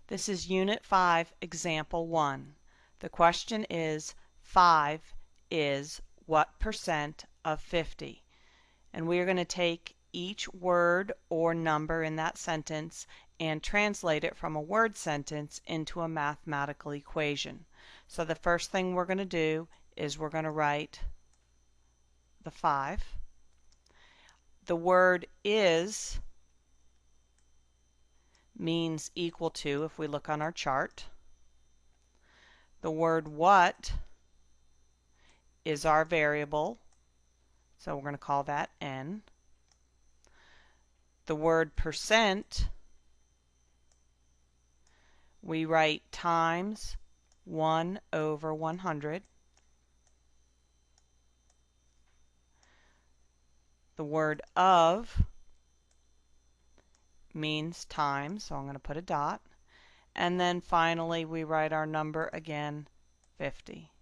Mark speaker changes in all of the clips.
Speaker 1: This is Unit 5, Example 1. The question is, 5 is what percent of 50? And we are going to take each word or number in that sentence and translate it from a word sentence into a mathematical equation. So the first thing we're going to do is we're going to write the 5. The word is means equal to if we look on our chart. The word what is our variable, so we're going to call that n. The word percent, we write times 1 over 100. The word of means times, so I'm going to put a dot. And then finally we write our number again, 50.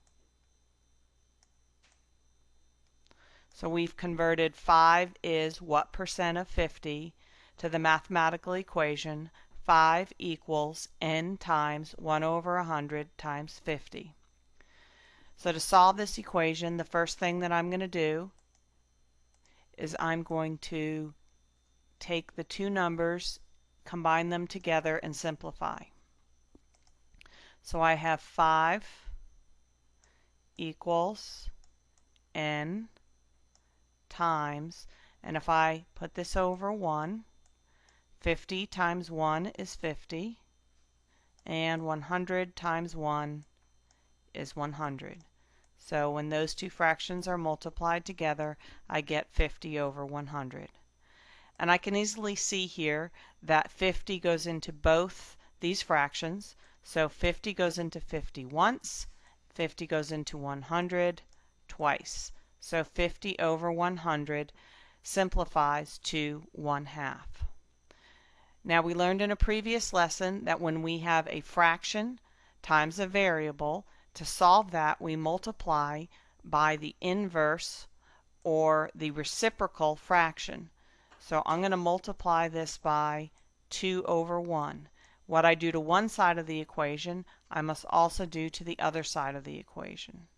Speaker 1: So we've converted 5 is what percent of 50 to the mathematical equation 5 equals n times 1 over 100 times 50. So to solve this equation, the first thing that I'm going to do is I'm going to take the two numbers, combine them together, and simplify. So I have 5 equals n times, and if I put this over 1, 50 times 1 is 50, and 100 times 1 is 100. So when those two fractions are multiplied together, I get 50 over 100. And I can easily see here that 50 goes into both these fractions. So 50 goes into 50 once, 50 goes into 100 twice. So 50 over 100 simplifies to 1/2. Now we learned in a previous lesson that when we have a fraction times a variable, to solve that we multiply by the inverse or the reciprocal fraction. So I'm going to multiply this by 2 over 1. What I do to one side of the equation, I must also do to the other side of the equation.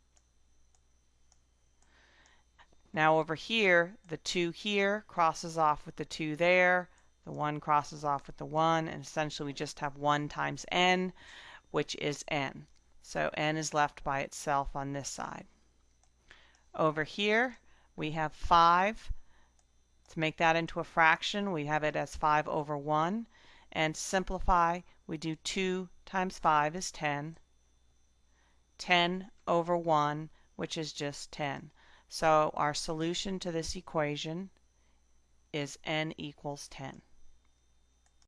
Speaker 1: Now over here, the 2 here crosses off with the 2 there, the 1 crosses off with the 1, and essentially we just have 1 times n, which is n. So n is left by itself on this side. Over here, we have 5. To make that into a fraction, we have it as 5 over 1. And to simplify, we do 2 times 5 is 10. 10 over 1, which is just 10. So our solution to this equation is n equals 10.